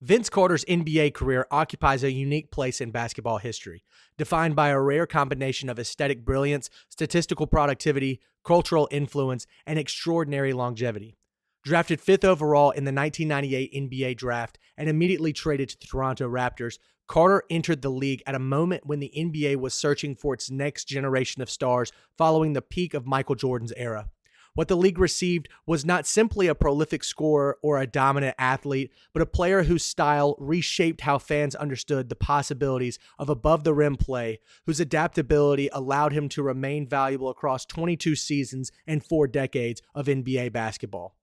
Vince Carter's NBA career occupies a unique place in basketball history, defined by a rare combination of aesthetic brilliance, statistical productivity, cultural influence, and extraordinary longevity. Drafted 5th overall in the 1998 NBA draft and immediately traded to the Toronto Raptors, Carter entered the league at a moment when the NBA was searching for its next generation of stars following the peak of Michael Jordan's era. What the league received was not simply a prolific scorer or a dominant athlete, but a player whose style reshaped how fans understood the possibilities of above-the-rim play, whose adaptability allowed him to remain valuable across 22 seasons and 4 decades of NBA basketball.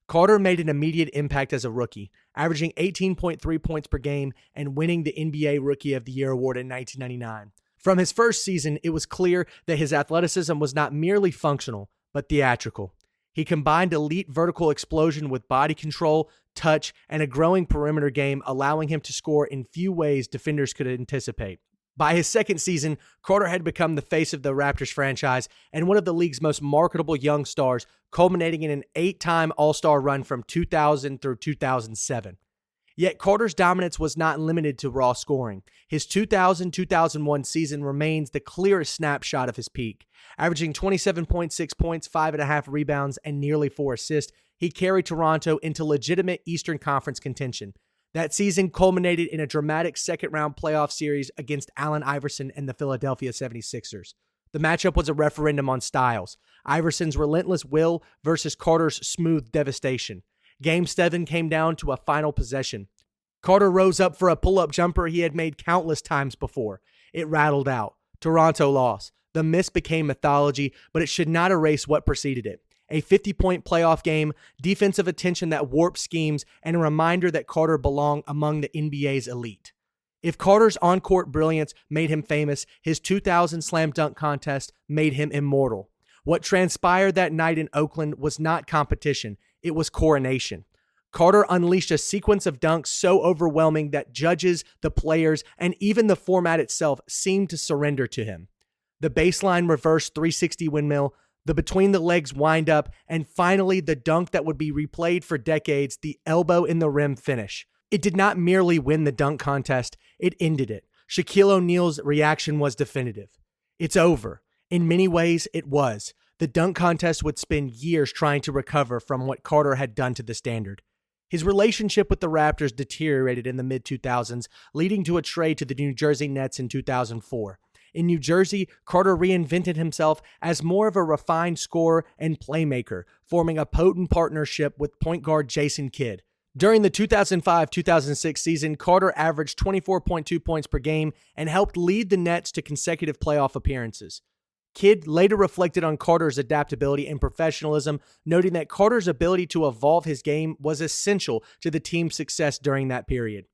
Carter made an immediate impact as a rookie, averaging 18.3 points per game and winning the NBA Rookie of the Year award in 1999. From his first season, it was clear that his athleticism was not merely functional, but theatrical. He combined elite vertical explosion with body control, touch, and a growing perimeter game, allowing him to score in few ways defenders could anticipate. By his second season, Carter had become the face of the Raptors franchise and one of the league's most marketable young stars, culminating in an 8-time All-Star run from 2000 through 2007. Yet Carter's dominance was not limited to raw scoring. His 2000-2001 season remains the clearest snapshot of his peak. Averaging 27.6 points, 5.5 rebounds, and nearly 4 assists, he carried Toronto into legitimate Eastern Conference contention. That season culminated in a dramatic second-round playoff series against Allen Iverson and the Philadelphia 76ers. The matchup was a referendum on styles. Iverson's relentless will versus Carter's smooth devastation. Game 7 came down to a final possession. Carter rose up for a pull-up jumper he had made countless times before. It rattled out. Toronto lost. The miss became mythology, but it should not erase what preceded it. A 50-point playoff game, defensive attention that warped schemes, and a reminder that Carter belonged among the NBA's elite. If Carter's on-court brilliance made him famous, his 2000 slam dunk contest made him immortal. What transpired that night in Oakland was not competition, it was coronation. Carter unleashed a sequence of dunks so overwhelming that judges, the players, and even the format itself seemed to surrender to him. The baseline reverse 360 windmill, the between-the-legs wind-up, and finally the dunk that would be replayed for decades, the elbow-in-the-rim finish. It did not merely win the dunk contest, it ended it. Shaquille O'Neal's reaction was definitive. It's over. In many ways, it was. The dunk contest would spend years trying to recover from what Carter had done to the standard. His relationship with the Raptors deteriorated in the mid-2000s, leading to a trade to the New Jersey Nets in 2004. In New Jersey, Carter reinvented himself as more of a refined scorer and playmaker, forming a potent partnership with point guard Jason Kidd. During the 2005-2006 season, Carter averaged 24.2 points per game and helped lead the Nets to consecutive playoff appearances. Kidd later reflected on Carter's adaptability and professionalism, noting that Carter's ability to evolve his game was essential to the team's success during that period.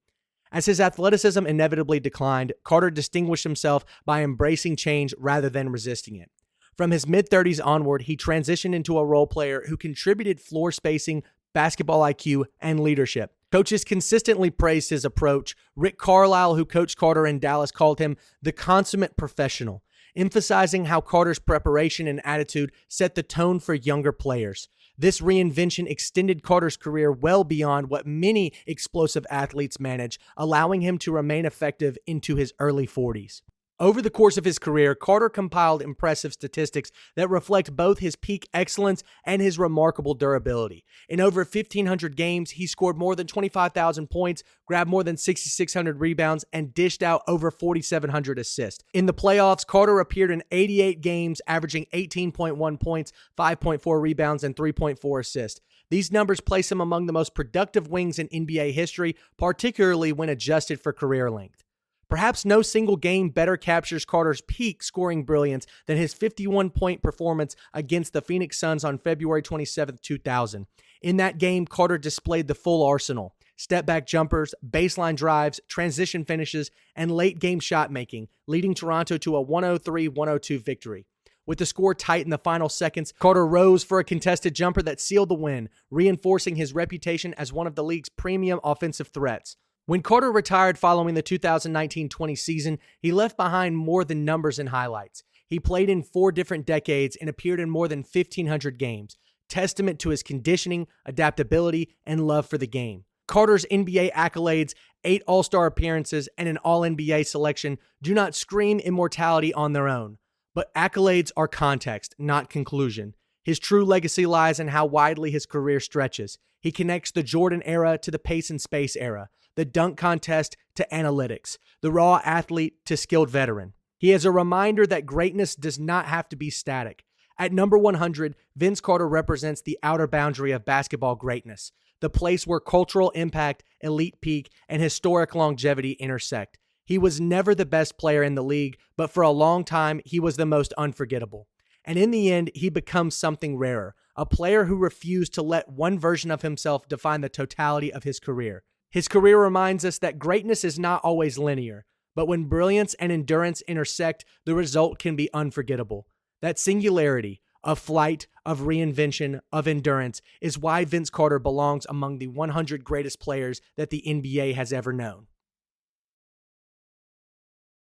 As his athleticism inevitably declined, Carter distinguished himself by embracing change rather than resisting it. From his mid-30s onward, he transitioned into a role player who contributed floor spacing, basketball IQ, and leadership. Coaches consistently praised his approach. Rick Carlisle, who coached Carter in Dallas, called him the consummate professional, emphasizing how Carter's preparation and attitude set the tone for younger players. This reinvention extended Carter's career well beyond what many explosive athletes manage, allowing him to remain effective into his early 40s. Over the course of his career, Carter compiled impressive statistics that reflect both his peak excellence and his remarkable durability. In over 1,500 games, he scored more than 25,000 points, grabbed more than 6,600 rebounds, and dished out over 4,700 assists. In the playoffs, Carter appeared in 88 games, averaging 18.1 points, 5.4 rebounds, and 3.4 assists. These numbers place him among the most productive wings in NBA history, particularly when adjusted for career length. Perhaps no single game better captures Carter's peak scoring brilliance than his 51-point performance against the Phoenix Suns on February 27, 2000. In that game, Carter displayed the full arsenal: step-back jumpers, baseline drives, transition finishes, and late-game shot-making, leading Toronto to a 103-102 victory. With the score tight in the final seconds, Carter rose for a contested jumper that sealed the win, reinforcing his reputation as one of the league's premium offensive threats. When Carter retired following the 2019-20 season, he left behind more than numbers and highlights. He played in 4 different decades and appeared in more than 1,500 games, testament to his conditioning, adaptability, and love for the game. Carter's NBA accolades, 8 All-Star appearances, and an All-NBA selection do not scream immortality on their own. But accolades are context, not conclusion. His true legacy lies in how widely his career stretches. He connects the Jordan era to the pace and space era, the dunk contest to analytics, the raw athlete to skilled veteran. He is a reminder that greatness does not have to be static. At number 100, Vince Carter represents the outer boundary of basketball greatness, the place where cultural impact, elite peak, and historic longevity intersect. He was never the best player in the league, but for a long time, he was the most unforgettable. And in the end, he becomes something rarer, a player who refused to let one version of himself define the totality of his career. His career reminds us that greatness is not always linear, but when brilliance and endurance intersect, the result can be unforgettable. That singularity of flight, of reinvention, of endurance is why Vince Carter belongs among the 100 greatest players that the NBA has ever known.